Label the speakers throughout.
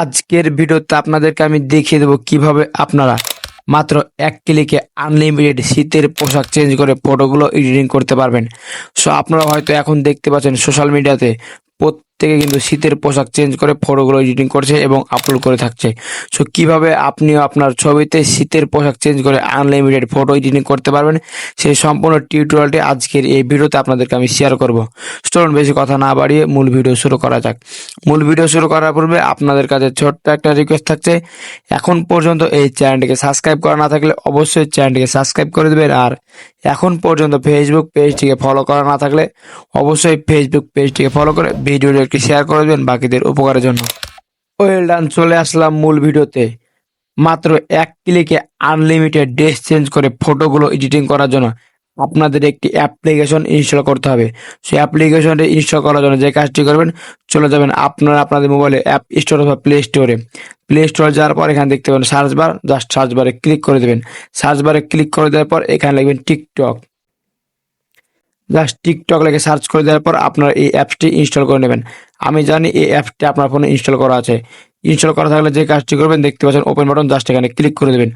Speaker 1: আজকের ভিডিওতে আপনাদেরকে আমি দেখিয়ে দেবো কিভাবে আপনারা মাত্র এক ক্লিকে আনলিমিটেড শীতের পোশাক চেঞ্জ করে ফটোগুলো এডিটিং করতে পারবেন। সো আপনারা হয়তো এখন দেখতে পাচ্ছেন সোশ্যাল মিডিয়াতে প্রত্যেকে কিন্তু শীতের পোশাক চেঞ্জ করে ফটোগুলো এডিটিং করছে এবং আপলোড করে থাকছে। সো কিভাবে আপনিও আপনার ছবিতে শীতের পোশাক চেঞ্জ করে আনলিমিটেড ফটো এডিটিং করতে পারবেন সেই সম্পূর্ণ টিউটোরিয়ালটি আজকের এই ভিডিওতে আপনাদেরকে আমি শেয়ার করব। চলুন বেশি কথা না বাড়িয়ে মূল ভিডিও শুরু করা যাক। মূল ভিডিও শুরু করার পূর্বে আপনাদের কাছে ছোট্ট একটা রিকোয়েস্ট থাকছে, এখন পর্যন্ত এই চ্যানেলটিকে সাবস্ক্রাইব করা না থাকলে অবশ্যই চ্যানেলটিকে সাবস্ক্রাইব করে দেবেন। আর এখন পর্যন্ত ফেসবুক পেজটিকে ফলো করা না থাকলে অবশ্যই ফেসবুক পেজটিকে ফলো করে ভিডিওটি একটি শেয়ার করে দেবেন বাকিদের উপকারের জন্য। ওয়েল ডান, চলে আসলাম মূল ভিডিওতে। মাত্র এক ক্লিকে আনলিমিটেড ড্রেস চেঞ্জ করে ফটোগুলো এডিটিং করার জন্য আপনাদের একটি অ্যাপ্লিকেশন ইনস্টল করতে হবে। সেই অ্যাপ্লিকেশনটি ইনস্টল করার জন্য যে কাজটি করবেন, চলে যাবেন আপনারা আপনাদের মোবাইলে অ্যাপ স্টোর অথবা প্লে স্টোরে। প্লে স্টোরে যাওয়ার পর এখানে দেখতে পাবেন সার্চ বার, জাস্ট সার্চ বারে ক্লিক করে দেবেন। সার্চ বারে ক্লিক করে দেওয়ার পর এখানে লিখবেন টিকটক। জাস্ট টিকটক লিখে সার্চ করে দেওয়ার পর আপনারা এই অ্যাপসটি ইনস্টল করে নেবেন। আমি জানি এই অ্যাপসটি আপনার ফোনে ইনস্টল করা আছে। ইনস্টল করা থাকলে যে কাজটি করবেন, দেখতে পাচ্ছেন ওপেন বাটন, জাস্ট এখানে ক্লিক করে দেবেন।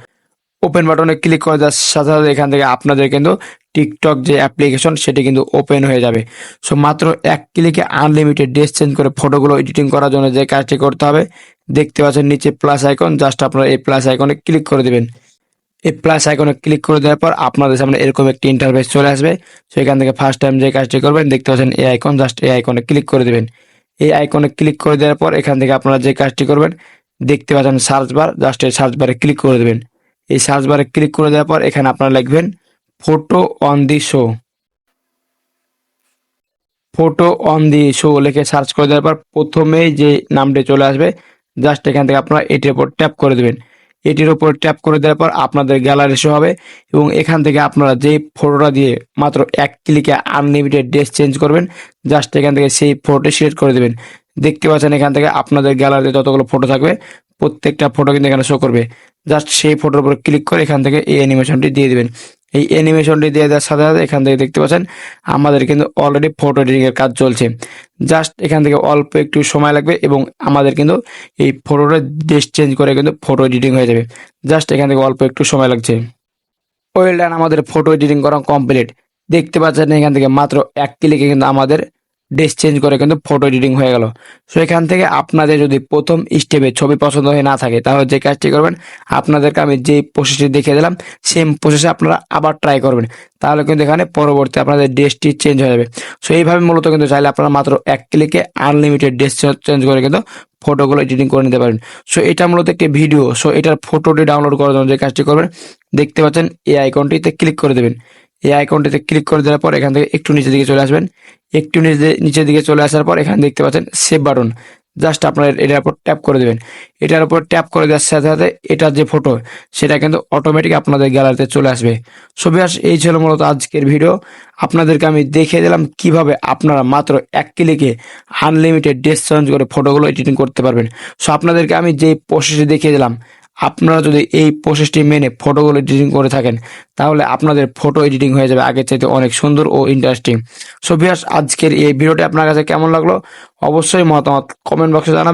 Speaker 1: ওপেন বাটনে ক্লিক করে দেওয়ার সাথে সাথে এখান থেকে আপনাদের কিন্তু টিকটক যে অ্যাপ্লিকেশন সেটি কিন্তু ওপেন হয়ে যাবে। সো মাত্র এক ক্লিকে আনলিমিটেড ড্রেস চেঞ্জ করে ফটোগুলো এডিটিং করার জন্য যে কাজটি করতে হবে, দেখতে পাচ্ছেন নিচে প্লাস আইকন, জাস্ট আপনারা এই প্লাস আইকনে ক্লিক করে দেবেন। এই প্লাস আইকনে ক্লিক করে দেওয়ার পর আপনাদের সামনে এরকম একটি ইন্টারফেস চলে আসবে। সো এখান থেকে ফার্স্ট টাইম যে কাজটি করবেন, দেখতে পাচ্ছেন এই আইকন, জাস্ট এই আইকনে ক্লিক করে দেবেন। এই আইকনে ক্লিক করে দেওয়ার পর এখান থেকে আপনারা যে কাজটি করবেন, দেখতে পাচ্ছেন সার্চ বার, জাস্ট এই সার্চ বারে ক্লিক করে দেবেন। এই সার্চ বারে ক্লিক করে দেওয়ার পর এখানে আপনারা লিখবেন photo on the show. Photo on the show লিখে সার্চ করে দেওয়ার পর প্রথমেই যে নামটি চলে আসবে, জাস্ট এখান থেকে আপনারা এটির উপর ট্যাপ করে দেবেন। এটির উপর ট্যাপ করে দেওয়ার পর আপনাদের গ্যালারি শো হবে এবং এখান থেকে আপনারা যেই ফটোটা দিয়ে মাত্র এক ক্লিকে আনলিমিটেড ড্রেস চেঞ্জ করবেন, জাস্ট এখান থেকে সেই ফটোটি সিলেক্ট করে দেবেন। দেখতে পাচ্ছেন এখান থেকে আপনাদের গ্যালারিতে যতগুলো ফটো থাকবে প্রত্যেকটা ফটো কিন্তু এখানে শো করবে। জাস্ট সেই ফটোর উপর ক্লিক করে এখান থেকে এই অ্যানিমেশনটি দিয়ে দিবেন। এই অ্যানিমেশনটি দিয়ে দেওয়ার সাথে সাথে এখান থেকে দেখতে পাচ্ছেন আমাদের কিন্তু অলরেডি ফটো এডিটিং এর কাজ চলছে। জাস্ট এখান থেকে অল্প একটু সময় লাগবে এবং আমাদের কিন্তু এই ফটোটা ড্রেস চেঞ্জ করে কিন্তু ফটো এডিটিং হয়ে যাবে। জাস্ট এখান থেকে অল্প একটু সময় লাগছে। ওয়েল ডান, আমাদের ফটো এডিটিং করা কমপ্লিট। দেখতে পাচ্ছেন এখান থেকে মাত্র এক ক্লিকে কিন্তু আমাদের ড্রেস চেঞ্জ করে কিন্তু ফটো এডিটিং হয়ে গেল। সো এখান থেকে আপনাদের যদি প্রথম স্টেপে ছবি পছন্দ হয়ে না থাকে, তাহলে যে কাজটি করবেন, আপনাদেরকে আমি যে প্রসেসটি দেখিয়ে দিলাম সেম প্রসেসে আপনারা আবার ট্রাই করবেন, তাহলে কিন্তু এখানে পরবর্তী আপনাদের ড্রেসটি চেঞ্জ হয়ে যাবে। সো এইভাবে মূলত কিন্তু চাইলে আপনারা মাত্র এক ক্লিকে আনলিমিটেড ড্রেস চেঞ্জ করে কিন্তু ফটোগুলো এডিটিং করে নিতে পারেন। সো এটা মূলত একটি ভিডিও। সো এটার ফটোটি ডাউনলোড করার জন্য যে কাজটি করবেন, দেখতে পাচ্ছেন এই আইকনটিতে ক্লিক করে দেবেন। এই আইকনটিতে ক্লিক করে দেওয়ার পর এখান থেকে একটু নিচের দিকে চলে আসবেন। একটু নিচের দিকে চলে আসার পর এখানে দেখতে পাচ্ছেন সেভ বাটন, জাস্ট আপনারা এটার উপর ট্যাপ করে দেবেন। এটার উপর ট্যাপ করে দেওয়ার সাথে সাথে এটার যে ফটো সেটা কিন্তু অটোমেটিক আপনাদের গ্যালারিতে চলে আসবে। সো ভিউয়ার্স, এই ছিল মূলত আজকের ভিডিও। আপনাদেরকে আমি দেখিয়ে দিলাম কিভাবে আপনারা মাত্র এক ক্লিকে আনলিমিটেড ড্রেস চেঞ্জ করে ফটোগুলো এডিটিং করতে পারবেন। সো আপনাদেরকে আমি যে প্রসেসটি দেখিয়ে দিলাম, আপনারা যদি এই প্রসেসটি মেনে ফটোগুলো এডিটিং করে থাকেন, তাহলে আপনাদের ফটো এডিটিং হয়ে যাবে আগের চাইতে অনেক সুন্দর ও ইন্টারেস্টিং। সো ভিউয়ার্স, আজকের এই ভিডিওটি আপনার কাছে কেমন লাগলো অবশ্যই মতামত কমেন্ট বক্সে জানাবেন।